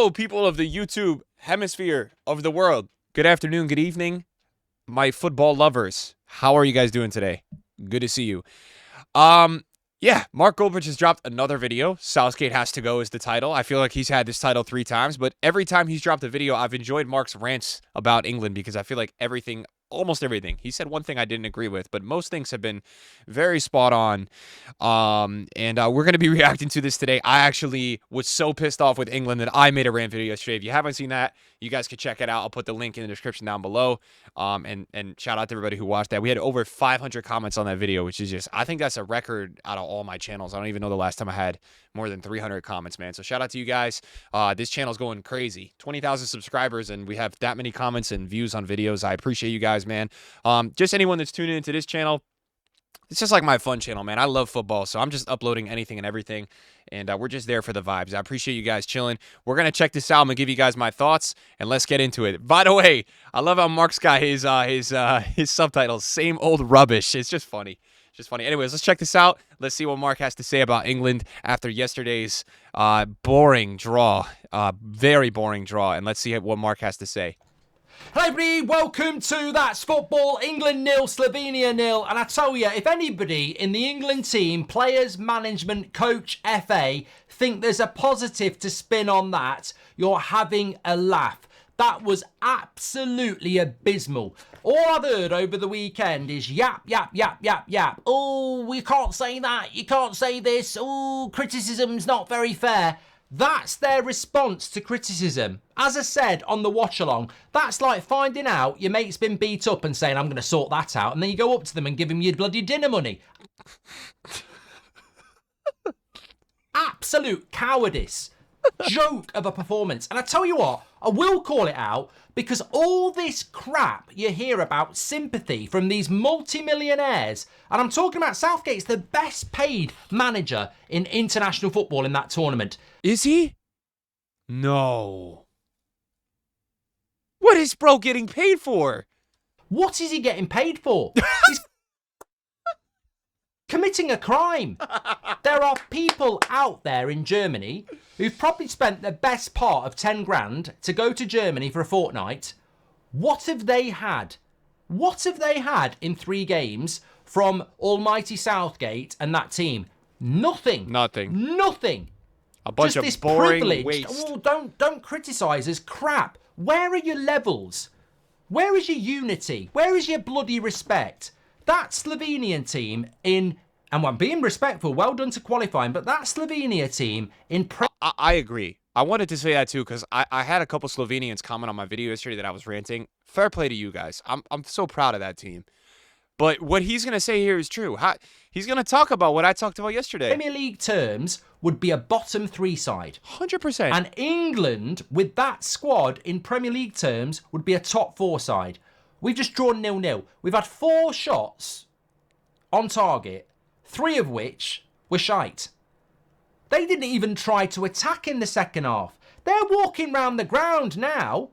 Hello, people of the YouTube hemisphere of the world. Good afternoon, good evening, my football lovers. How are you guys doing today? Good to see you. Yeah, Mark Goldbridge has dropped another video. Southgate Has to Go is the title. I feel like he's had this title 3 times, but every time he's dropped a video, I've enjoyed Mark's rants about England because I feel like almost everything. He said one thing I didn't agree with, but most things have been very spot on. We're going to be reacting to this today. I actually was so pissed off with England that I made a rant video yesterday. If you haven't seen that, you guys can check it out. I'll put the link in the description down below. And shout out to everybody who watched that. We had over 500 comments on that video, which is just, I think that's a record out of all my channels. I don't even know the last time I had more than 300 comments, man. So shout out to you guys. This channel's going crazy. 20,000 subscribers, and we have that many comments and views on videos. I appreciate you guys, man. Just anyone that's tuning into this channel, it's just like my fun channel, man. I love football, so I'm just uploading anything and everything, and we're just there for the vibes. I appreciate you guys chilling. We're going to check this out. I'm going to give you guys my thoughts, and let's get into it. By the way, I love how Mark's got his subtitles, same old rubbish. It's just funny. Anyways, let's check this out. Let's see what Mark has to say about England after yesterday's boring draw, very boring draw, and let's see what Mark has to say. Hello everybody, welcome to That's Football. England 0, Slovenia 0. And I tell you, if anybody in the England team, players, management, coach, FA, think there's a positive to spin on that, you're having a laugh. That was absolutely abysmal. All I've heard over the weekend is yap, yap, yap, yap, yap. Oh, we can't say that. You can't say this. Oh, criticism's not very fair. That's their response to criticism. As I said on the watch-along, that's like finding out your mate's been beat up and saying, I'm going to sort that out. And then you go up to them and give them your bloody dinner money. Absolute cowardice. Joke of a performance. And I tell you what, I will call it out because all this crap you hear about sympathy from these multi-millionaires, and I'm talking about Southgate's the best paid manager in international football in that tournament. Is he? No. What is bro getting paid for? What is he getting paid for? He's committing a crime. There are people out there in Germany who've probably spent the best part of 10 grand to go to Germany for a fortnight. What have they had? What have they had in 3 games from almighty Southgate and that team? Nothing. Nothing. A bunch Just this of boring privileged, waste. oh, don't criticise us. Crap. Where are your levels? Where is your unity? Where is your bloody respect? That Slovenian team and I'm being respectful, well done to qualifying, but that Slovenia team in... I agree. I wanted to say that too because I had a couple Slovenians comment on my video yesterday that I was ranting. Fair play to you guys. I'm so proud of that team. But what he's going to say here is true. He's going to talk about what I talked about yesterday. Premier League terms would be a bottom 3 side. 100%. And England, with that squad in Premier League terms, would be a top 4 side. We've just drawn 0-0. We've had 4 shots on target, 3 of which were shite. They didn't even try to attack in the second half. They're walking round the ground now.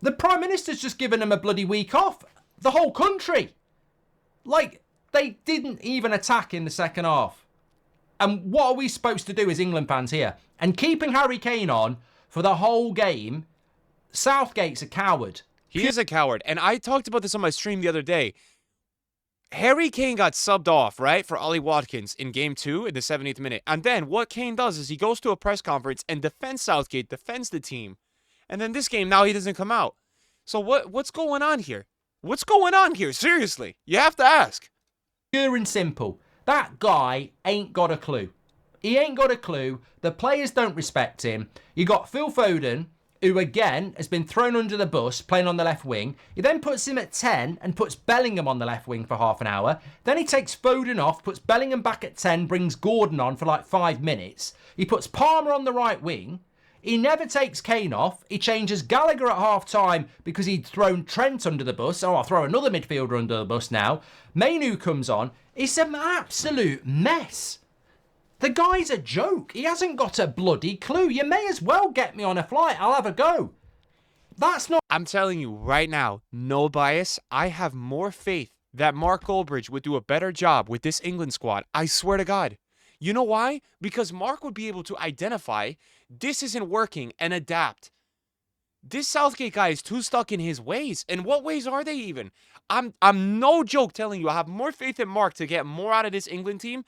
The Prime Minister's just given them a bloody week off. The whole country. Like, they didn't even attack in the second half. And what are we supposed to do as England fans here? And keeping Harry Kane on for the whole game, Southgate's a coward. He is a coward. And I talked about this on my stream the other day. Harry Kane got subbed off, right, for Ollie Watkins in Game 2 in the 70th minute. And then what Kane does is he goes to a press conference and defends Southgate, defends the team. And then this game, now he doesn't come out. So what's going on here? What's going on here? Seriously, you have to ask. Pure and simple. That guy ain't got a clue. He ain't got a clue. The players don't respect him. You got Phil Foden, who again has been thrown under the bus playing on the left wing. He then puts him at 10 and puts Bellingham on the left wing for half an hour. Then he takes Foden off, puts Bellingham back at 10, brings Gordon on for like 5 minutes. He puts Palmer on the right wing. He never takes Kane off. He changes Gallagher at half-time because he'd thrown Trent under the bus. Oh, I'll throw another midfielder under the bus now. Mainu comes on. It's an absolute mess. The guy's a joke. He hasn't got a bloody clue. You may as well get me on a flight. I'll have a go. That's not... I'm telling you right now, no bias, I have more faith that Mark Goldbridge would do a better job with this England squad. I swear to God. You know why? Because Mark would be able to identify this isn't working and adapt. This Southgate guy is too stuck in his ways. And what ways are they even? I'm no joke telling you, I have more faith in Mark to get more out of this England team.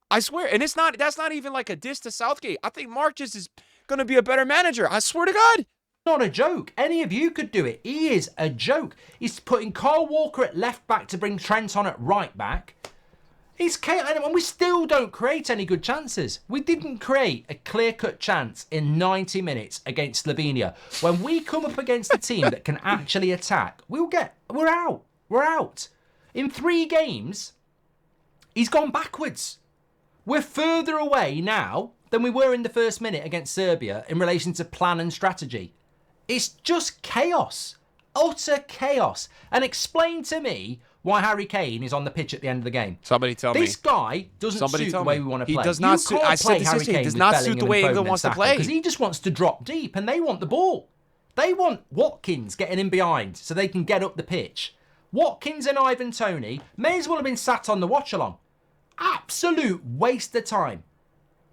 I swear. And that's not even like a diss to Southgate. I think Mark just is gonna be a better manager. I swear to God. Not a joke. Any of you could do it. He is a joke. He's putting Kyle Walker at left back to bring Trent on at right back. It's chaos, and we still don't create any good chances. We didn't create a clear-cut chance in 90 minutes against Slovenia. When we come up against a team that can actually attack, we're out. We're out. In 3 games, he's gone backwards. We're further away now than we were in the first minute against Serbia in relation to plan and strategy. It's just chaos. Utter chaos. And explain to me why Harry Kane is on the pitch at the end of the game. Somebody tell me. This guy doesn't suit the way we want to play. He does not suit. I said this yesterday. He does not suit the way England wants to play. Because he just wants to drop deep, and they want the ball. They want Watkins getting in behind so they can get up the pitch. Watkins and Ivan Toney may as well have been sat on the watch-along. Absolute waste of time.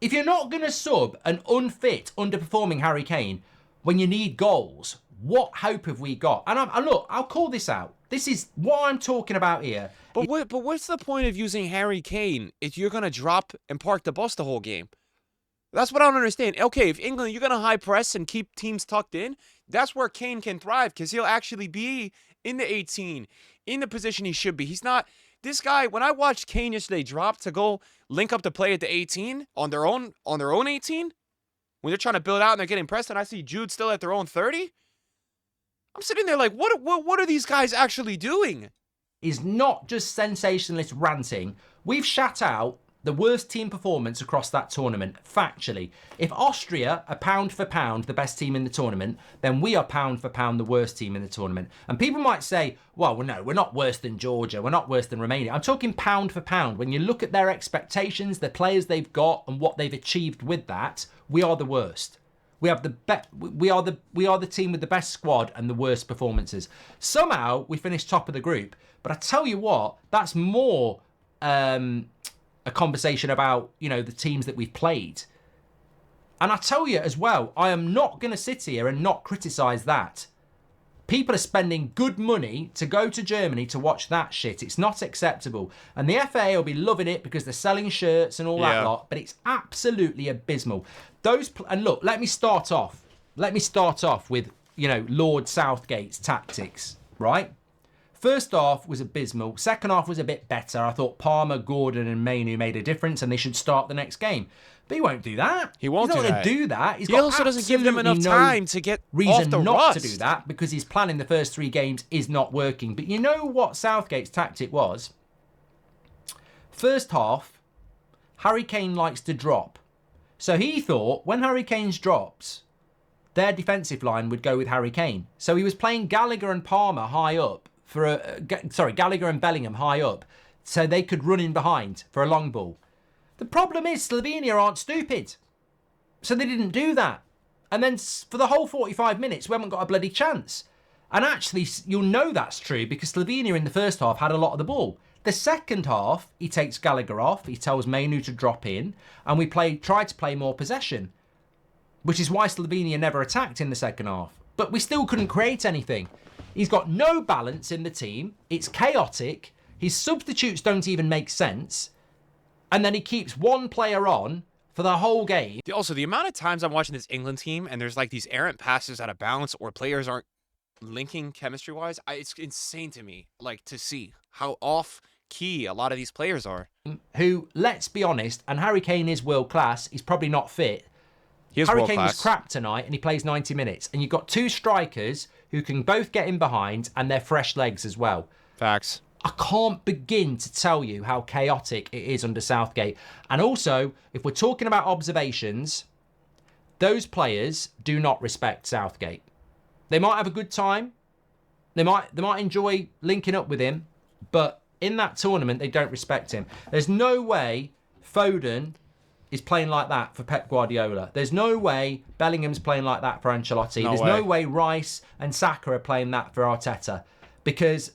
If you're not going to sub an unfit, underperforming Harry Kane when you need goals, what hope have we got? And look, I'll call this out. This is what I'm talking about here. But what's the point of using Harry Kane if you're going to drop and park the bus the whole game? That's what I don't understand. Okay, if England, you're going to high press and keep teams tucked in, that's where Kane can thrive because he'll actually be in the 18, in the position he should be. He's not... This guy, when I watched Kane yesterday drop to go link up the play at the 18 on their own 18, when they're trying to build out and they're getting pressed, and I see Jude still at their own 30, I'm sitting there like, what are these guys actually doing? Is not just sensationalist ranting. We've shat out the worst team performance across that tournament, factually. If Austria are pound for pound the best team in the tournament, then we are pound for pound the worst team in the tournament. And people might say, well, no, we're not worse than Georgia, we're not worse than Romania. I'm talking pound for pound. When you look at their expectations, the players they've got and what they've achieved with that, we are the worst. We have we are the team with the best squad and the worst performances. Somehow we finished top of the group, but I tell you what, that's more a conversation about, the teams that we've played. And I tell you as well, I am not going to sit here and not criticise that. People are spending good money to go to Germany to watch that shit. It's not acceptable. And the FA will be loving it because they're selling shirts and all that lot, but it's absolutely abysmal. And look, let me start off with, Lord Southgate's tactics, right? First half was abysmal. Second half was a bit better. I thought Palmer, Gordon and Mainu made a difference and they should start the next game. But he won't do that. He won't do that. He's not going to do that. He also doesn't give them enough time to get off the not rust. To do that because his plan in the first 3 games is not working. But you know what Southgate's tactic was? First half, Harry Kane likes to drop. So he thought when Harry Kane drops, their defensive line would go with Harry Kane. So he was playing Gallagher and Palmer high up. Gallagher and Bellingham high up, so they could run in behind for a long ball. The problem is Slovenia aren't stupid, so they didn't do that. And then for the whole 45 minutes, we haven't got a bloody chance. And actually, you'll know that's true because Slovenia in the first half had a lot of the ball. The second half, he takes Gallagher off, he tells Mainu to drop in, and we tried to play more possession, which is why Slovenia never attacked in the second half. But we still couldn't create anything. He's got no balance in the team. It's chaotic. His substitutes don't even make sense. And then he keeps one player on for the whole game. Also, the amount of times I'm watching this England team and there's like these errant passes out of bounds or players aren't linking chemistry-wise, it's insane to me, like, to see how off-key a lot of these players are. Who, let's be honest, and Harry Kane is world-class, he's probably not fit. Harry Kane was crap tonight and he plays 90 minutes. And you've got 2 strikers who can both get in behind and they're fresh legs as well. Facts. I can't begin to tell you how chaotic it is under Southgate. And also, if we're talking about observations, those players do not respect Southgate. They might have a good time. They might enjoy linking up with him. But in that tournament, they don't respect him. There's no way Foden is playing like that for Pep Guardiola. There's no way Bellingham's playing like that for Ancelotti. There's no way Rice and Saka are playing that for Arteta because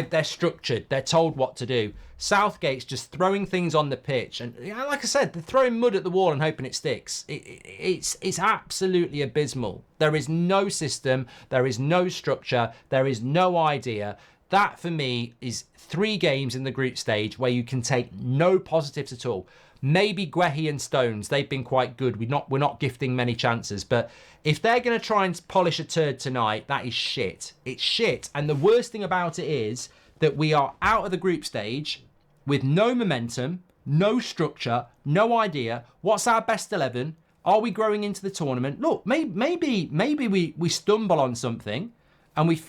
They're structured. They're told what to do. Southgate's just throwing things on the pitch, and like I said, they're throwing mud at the wall and hoping it sticks. It's absolutely abysmal. There is no system. There is no structure. There is no idea. That for me is 3 games in the group stage where you can take no positives at all. Maybe Guehi and Stones, they've been quite good. We're not gifting many chances, but if they're going to try and polish a turd tonight, that is shit. It's shit. And the worst thing about it is that we are out of the group stage with no momentum, no structure, no idea. What's our best 11? Are we growing into the tournament? Look, maybe we stumble on something and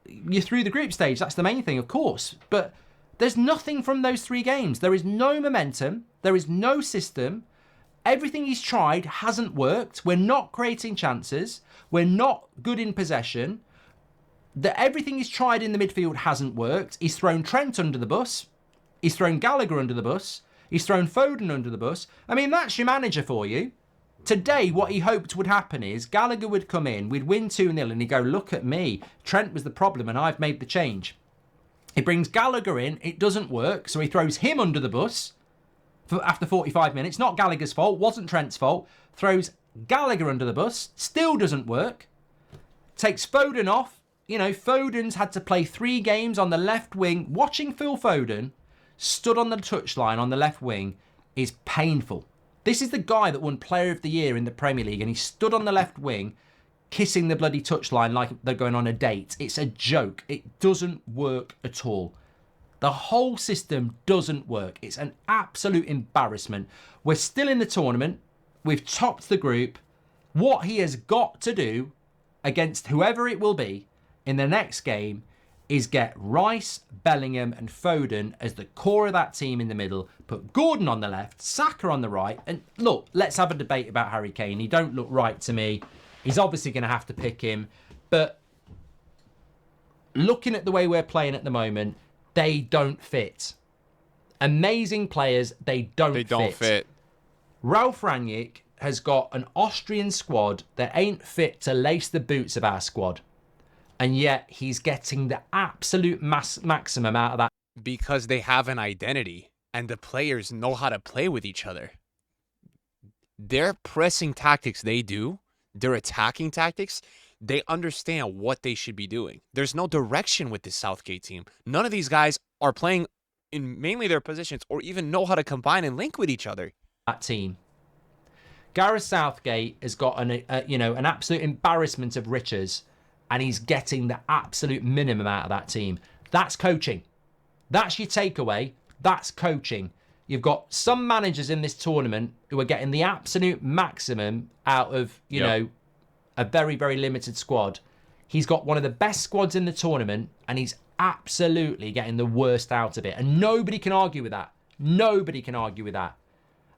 you're through the group stage. That's the main thing, of course. But there's nothing from those 3 games. There is no momentum. There is no system. Everything he's tried hasn't worked. We're not creating chances. We're not good in possession. Everything he's tried in the midfield hasn't worked. He's thrown Trent under the bus. He's thrown Gallagher under the bus. He's thrown Foden under the bus. I mean, that's your manager for you. Today, what he hoped would happen is Gallagher would come in, we'd win 2-0, and he'd go, look at me. Trent was the problem, and I've made the change. He brings Gallagher in. It doesn't work, so he throws him under the bus after 45 minutes. Not Gallagher's fault. Wasn't Trent's fault. Throws Gallagher under the bus. Still doesn't work. Takes Foden off. Foden's had to play 3 games on the left wing. Watching Phil Foden stood on the touchline on the left wing is painful. This is the guy that won Player of the Year in the Premier League, and he stood on the left wing kissing the bloody touchline like they're going on a date. It's a joke. It doesn't work at all. The whole system doesn't work. It's an absolute embarrassment. We're still in the tournament. We've topped the group. What he has got to do against whoever it will be in the next game is get Rice, Bellingham and Foden as the core of that team in the middle, put Gordon on the left, Saka on the right, and look, let's have a debate about Harry Kane. He don't look right to me. He's obviously going to have to pick him, but looking at the way we're playing at the moment, they don't fit. Amazing players, they don't fit. Ralf Rangnick has got an Austrian squad that ain't fit to lace the boots of our squad. And yet he's getting the absolute maximum out of that. Because they have an identity and the players know how to play with each other. Their pressing tactics they do, their attacking tactics, they understand what they should be doing. There's no direction with this Southgate team. None of these guys are playing in mainly their positions or even know how to combine and link with each other. That team. Gareth Southgate has got an absolute embarrassment of riches, and he's getting the absolute minimum out of that team. That's coaching. That's your takeaway. That's coaching. You've got some managers in this tournament who are getting the absolute maximum out of, a very, very limited squad. He's got one of the best squads in the tournament, and he's absolutely getting the worst out of it. And nobody can argue with that. Nobody can argue with that.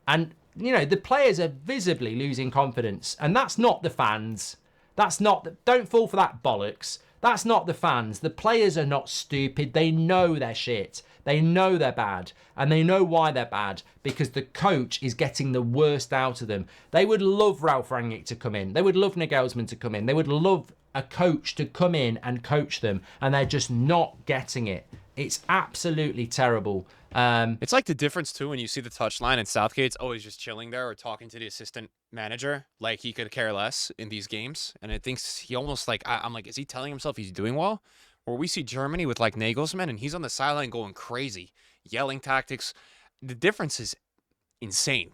And, the players are visibly losing confidence. And that's not the fans. Don't fall for that bollocks. That's not the fans. The players are not stupid. They know they're shit. They know they're bad. And they know why they're bad. Because the coach is getting the worst out of them. They would love Ralf Rangnick to come in. They would love Nagelsmann to come in. They would love a coach to come in and coach them. And they're just not getting it. It's absolutely terrible. It's like the difference, too, when you see the touchline and Southgate's always just chilling there or talking to the assistant manager like he could care less in these games. And I think he almost I'm like, is he telling himself he's doing well? Or we see Germany with like Nagelsmann and he's on the sideline going crazy, yelling tactics. The difference is insane.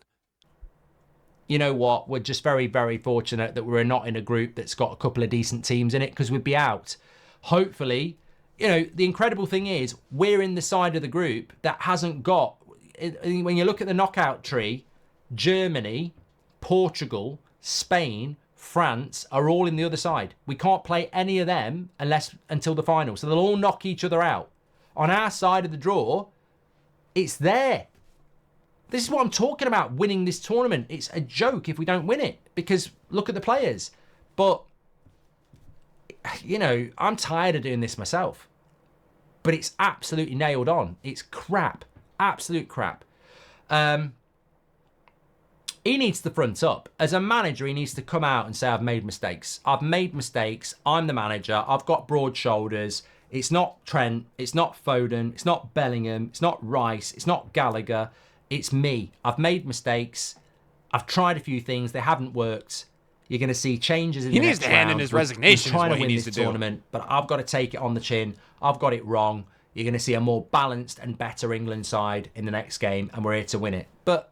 You know what? We're just very, very fortunate that we're not in a group that's got a couple of decent teams in it, because we'd be out. Hopefully, the incredible thing is we're in the side of the group that hasn't got, when you look at the knockout tree, Germany, Portugal, Spain, France are all in the other side. We can't play any of them until the final. So they'll all knock each other out. On our side of the draw, it's there. This is what I'm talking about, winning this tournament. It's a joke if we don't win it, because look at the players. But, I'm tired of doing this myself. But it's absolutely nailed on. It's crap. Absolute crap. He needs to front up. As a manager, he needs to come out and say, I've made mistakes. I've made mistakes. I'm the manager. I've got broad shoulders. It's not Trent. It's not Foden. It's not Bellingham. It's not Rice. It's not Gallagher. It's me. I've made mistakes. I've tried a few things. They haven't worked. You're going to see changes in the next round. He needs to hand in his resignation. We're trying is what to win he needs this to do. tournament, but I've got to take it on the chin. I've got it wrong. You're going to see a more balanced and better England side in the next game, and we're here to win it. But,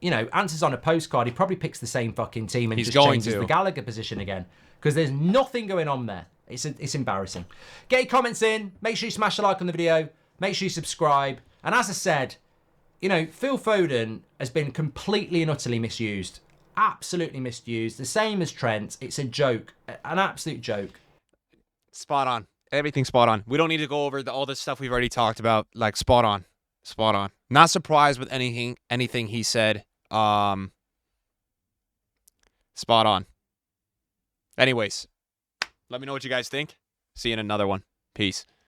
you know, answers on a postcard. He probably picks the same fucking team and just changes the Gallagher position again because there's nothing going on there. It's embarrassing. Get your comments in. Make sure you smash a like on the video. Make sure you subscribe. And as I said, you know, Phil Foden has been completely and utterly misused. Absolutely misused. The same as Trent. It's a joke. An absolute joke. Spot on. Everything spot on. We don't need to go over all this stuff we've already talked about. Like, spot on. Spot on. Not surprised with anything he said. Spot on. Anyways, let me know what you guys think. See you in another one. Peace.